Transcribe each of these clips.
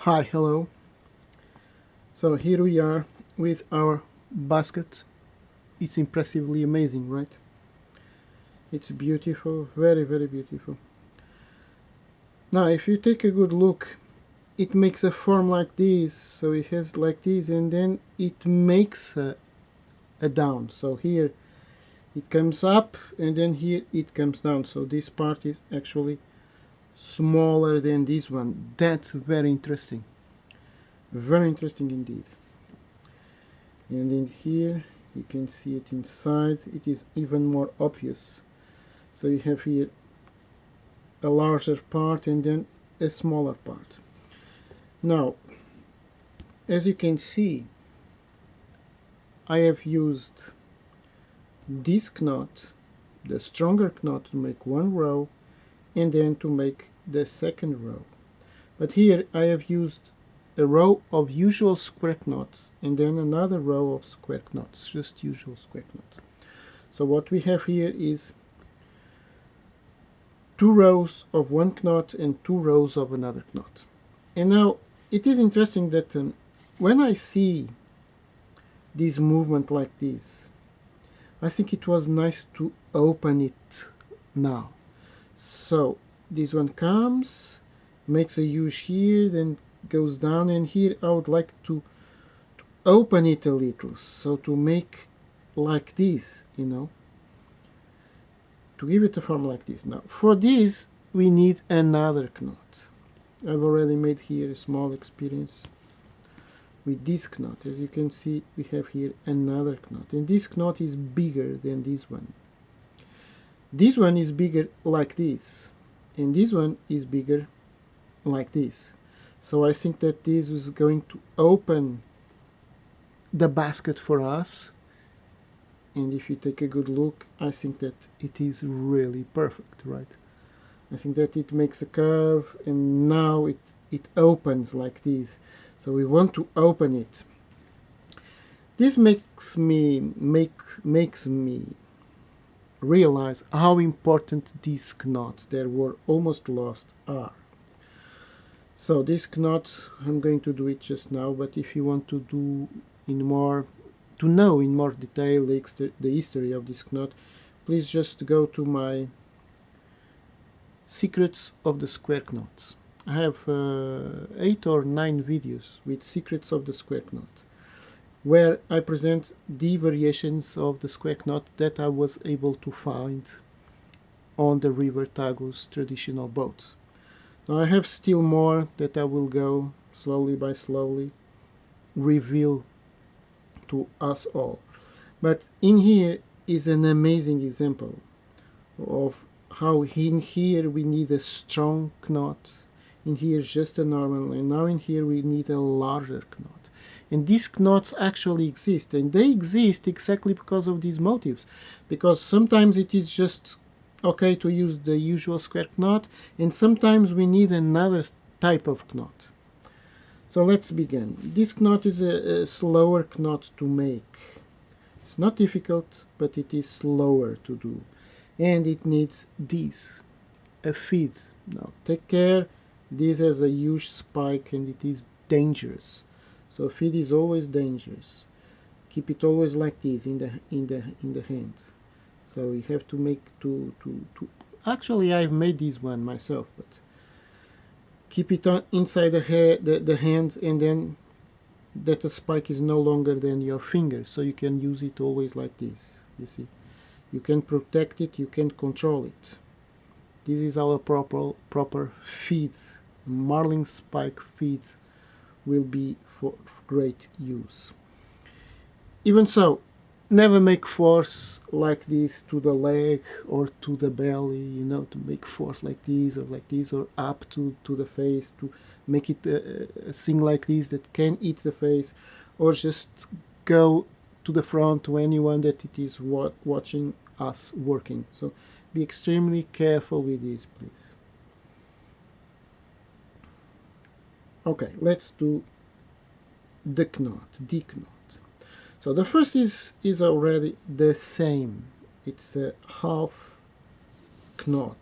Hi, hello. So here we are with our basket. It's impressively amazing, right? It's beautiful, very, very beautiful. Now, if you take a good look, it makes a form like this. So it has like this, and then it makes a down. So here it comes up, and then here it comes down. So this part is actually smaller than this one. That's very interesting. Very interesting indeed. And in here you can see it inside. It is even more obvious. So you have here a larger part and then a smaller part. Now, as you can see, I have used this knot, the stronger knot, to make one row and then to make the second row. But here I have used a row of usual square knots and then another row of square knots, just usual square knots. So what we have here is two rows of one knot and two rows of another knot. And now it is interesting that when I see this movement like this, I think it was nice to open it now. So this one comes, makes a huge here, then goes down, and here I would like to open it a little, so to make like this, to give it a form like this. Now for this we need another knot. I've already made here a small experience with this knot. As you can see, we have here another knot, and this knot is bigger than this one. This one is bigger like this, and this one is bigger like this. So I think that this is going to open the basket for us, and if you take a good look, I think that it is really perfect, right? I think that it makes a curve, and now it opens like this. So we want to open it. This makes me realize how important these knots that were almost lost are. So these knots, I'm going to do it just now, but if you want to know in more detail the history of this knot, please just go to my Secrets of the Square Knots. I have 8 or 9 videos with Secrets of the Square Knot, where I present the variations of the square knot that I was able to find on the River Tagus traditional boats. Now I have still more that I will go slowly by slowly reveal to us all. But in here is an amazing example of how in here we need a strong knot, in here just a normal, and now in here we need a larger knot. And these knots actually exist, and they exist exactly because of these motives, because sometimes it is just okay to use the usual square knot, and sometimes we need another type of knot. So let's begin. This knot is a slower knot to make. It's not difficult, but it is slower to do, and it needs this, a feed. Now take care, this has a huge spike and it is dangerous. So feed is always dangerous. Keep it always like this in the hand. So you have to make to actually I've made this one myself, but keep it on inside the hand, and then that the spike is no longer than your finger, so you can use it always like this. You see, you can protect it, you can control it. This is our proper feed. Marlin spike feed will be for great use. Even so, never make force like this to the leg or to the belly, to make force like this or up to the face, to make it a thing like this that can eat the face, or just go to the front to anyone that it is watching us working. So be extremely careful with this, please. Okay, let's do the knot. So the first is already the same. It's a half knot.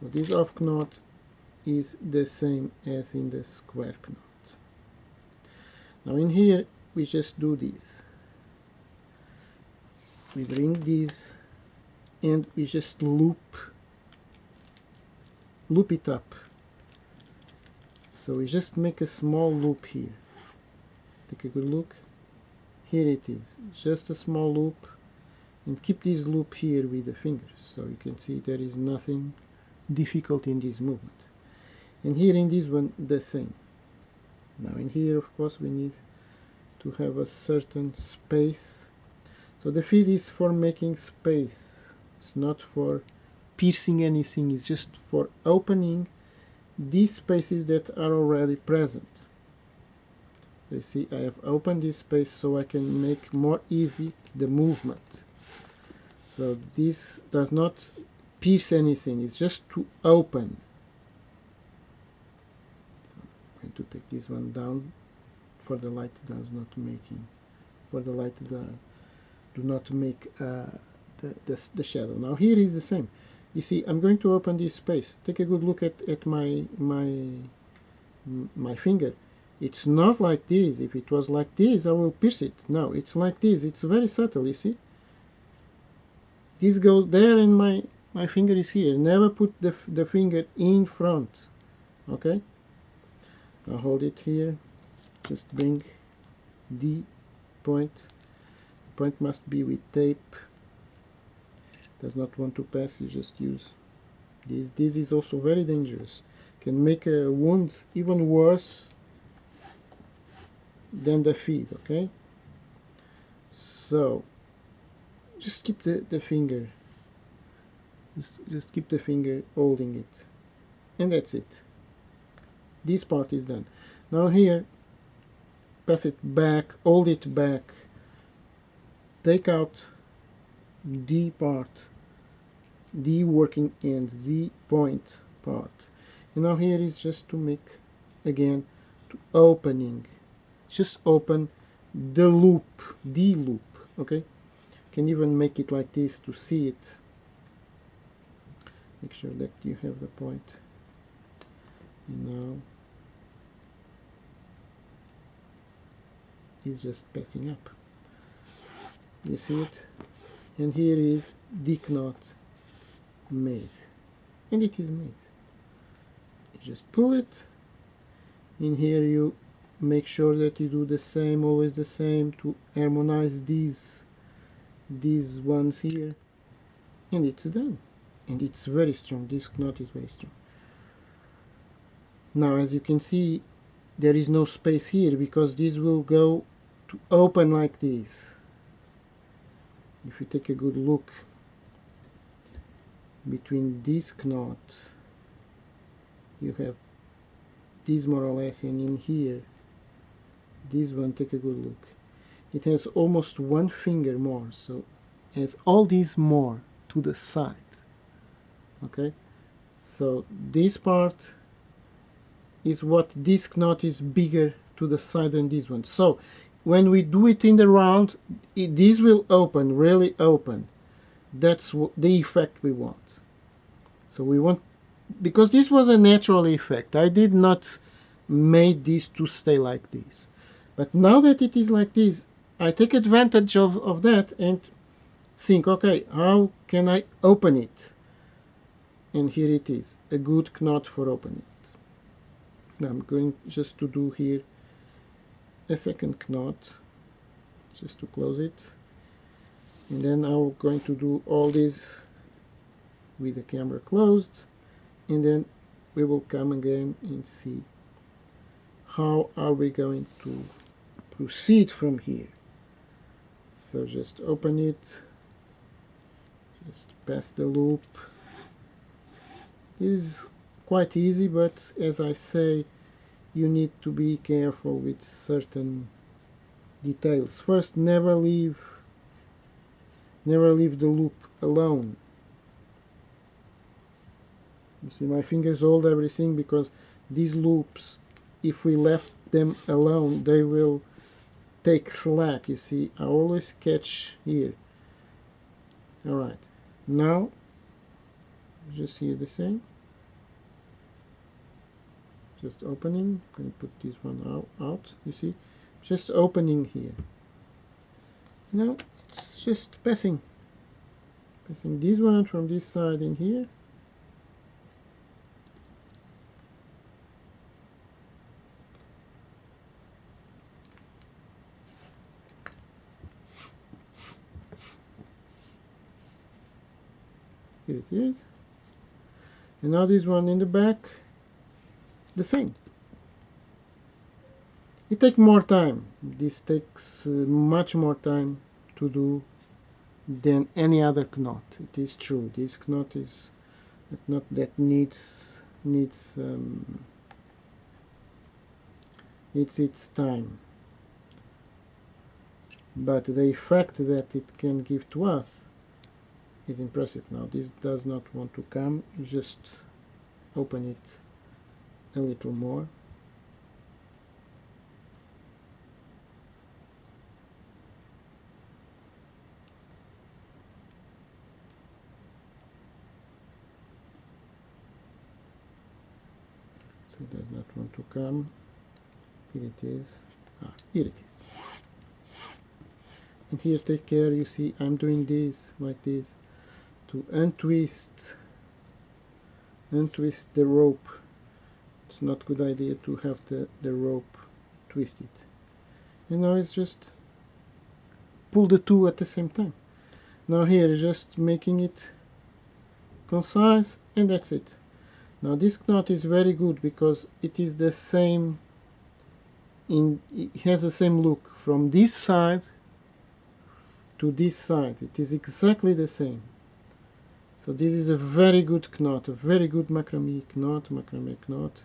So this half knot is the same as in the square knot. Now in here we just do this. We bring this and we just loop it up. So we just make a small loop here. Take a good look. Here it is, just a small loop, and keep this loop here with the fingers, so you can see there is nothing difficult in this movement. And here in this one the same. Now in here of course we need to have a certain space. So the feed is for making space, it's not for piercing anything, it's just for opening these spaces that are already present. You see, I have opened this space so I can make more easy the movement. So this does not pierce anything, it's just to open. I'm going to take this one down for the light does not making, for the light do not make the shadow. Now here is the same. You see, I'm going to open this space. Take a good look at my finger. It's not like this. If it was like this, I will pierce it. No, it's like this. It's very subtle, you see. This goes there and my finger is here. Never put the finger in front. Okay? Now hold it here. Just bring the point. The point must be with tape. Does not want to pass, you just use this. This is also very dangerous. Can make a wound even worse than the feed, okay? So just keep the finger, just keep the finger holding it, and that's it. This part is done. Now here, pass it back, hold it back, take out the part, the working end, the point part. And now here is just to make, again, to opening. Just open the loop, okay? Can even make it like this to see it. Make sure that you have the point. And now it's just passing up. You see it? And here is the knot made. And it is made. You just pull it. In here you make sure that you do the same, always the same, to harmonize these ones here, and it's done. And it's very strong. This knot is very strong. Now as you can see, there is no space here because this will go to open like this. If you take a good look between this knot, you have this more or less, and in here this one, take a good look, it has almost one finger more, so it has all these more to the side. Okay, so this part is what this knot is bigger to the side than this one. So when we do it in the round, this will open, really open. That's the effect we want. So we want, because this was a natural effect, I did not make this to stay like this. But now that it is like this, I take advantage of that and think, okay, how can I open it? And here it is, a good knot for opening it. Now I'm going just to do here a second knot, just to close it. And then I'm going to do all this with the camera closed, and then we will come again and see how are we going to proceed from here. So just open it, just pass the loop. This is quite easy, but as I say, you need to be careful with certain details. First, never leave the loop alone. You see, my fingers hold everything because these loops, if we left them alone, they will take slack. You see, I always catch here. Alright, now just here the same. just opening. I'm going to put this one out, you see, just opening here. Now it's just passing this one from this side in here. Here it is. And now this one in the back, the same. It takes more time. This takes much more time to do than any other knot. It is true. This knot is a knot that needs its time. But the effect that it can give to us is impressive. Now this does not want to come. Just open it a little more. It does not want to come. Here it is. Here it is. And here, take care. You see, I'm doing this like this to untwist the rope. It's not a good idea to have the rope twisted. And now it's just pull the two at the same time. Now here, just making it concise, and that's it. Now this knot is very good because it is the same, it has the same look from this side to this side. It is exactly the same. So this is a very good knot, a very good macrame knot.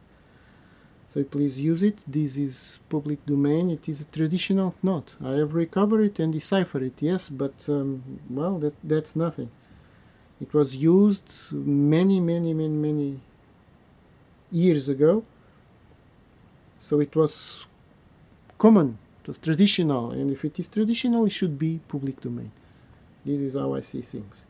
So please use it. This is public domain. It is a traditional knot. I have recovered it and deciphered it, yes, but well, that's nothing. It was used many years ago, so it was common, it was traditional, and if it is traditional, it should be public domain. This is how I see things.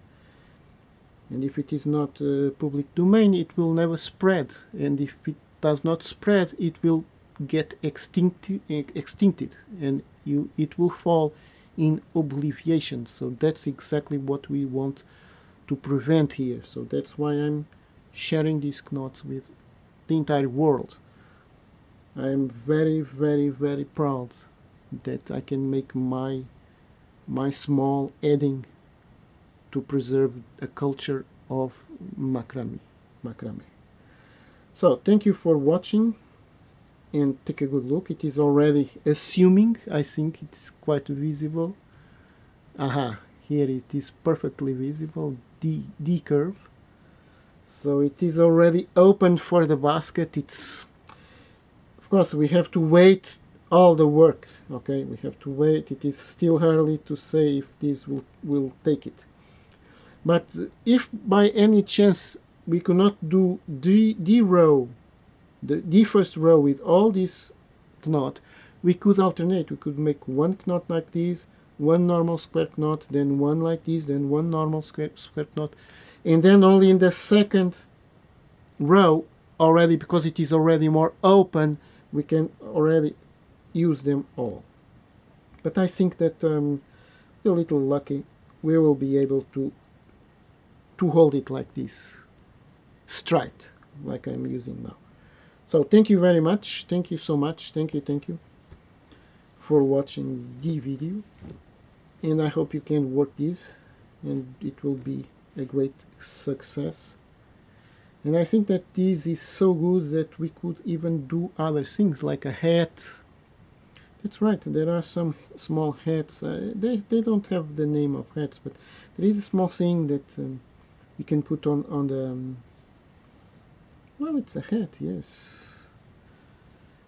And if it is not public domain, it will never spread, and if it does not spread, it will get extincted, and it will fall in oblivion. So that's exactly what we want to prevent here. So that's why I'm sharing these knots with the entire world. I am very proud that I can make my small adding to preserve a culture of macrame. So thank you for watching, and take a good look. It is already assuming. I think it's quite visible. Here it is perfectly visible, D curve. So it is already open for the basket. It's, of course, we have to wait all the work. Okay, we have to wait. It is still early to say if this will take it. But if by any chance we could not do the row, the first row with all this knot, we could alternate. We could make one knot like this, one normal square knot, then one like this, then one normal square knot, and then only in the second row already, because it is already more open, we can already use them all. But I think that we're a little lucky. We will be able to hold it like this, straight, like I'm using now. So thank you very much. Thank you so much. Thank you for watching the video, and I hope you can work this, and it will be a great success. And I think that this is so good that we could even do other things like a hat. That's right, there are some small hats. They don't have the name of hats, but there is a small thing that you can put on the well, it's a hat, yes.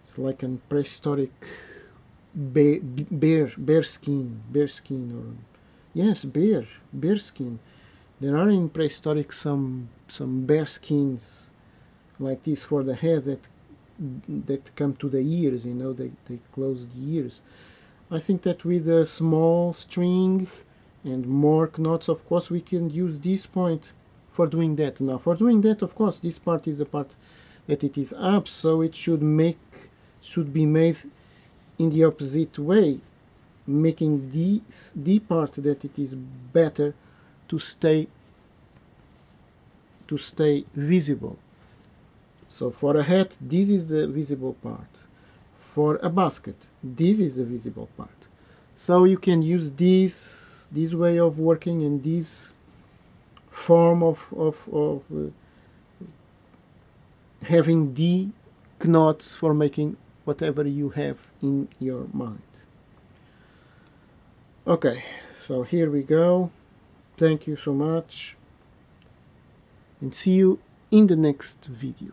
It's like a prehistoric bear skin, or yes, bear skin. There are in prehistoric some bear skins like this for the head that come to the ears, you know, they close the ears. I think that with a small string and more knots, of course, we can use this point for doing that. Now, for doing that, of course, this part is a part that it is up, so it should be made in the opposite way, making the part that it is better to stay visible. So for a hat, this is the visible part. For a basket, this is the visible part. So you can use this way of working and this form of having the knots for making whatever you have in your mind. Okay, so here we go. Thank you so much, and see you in the next video.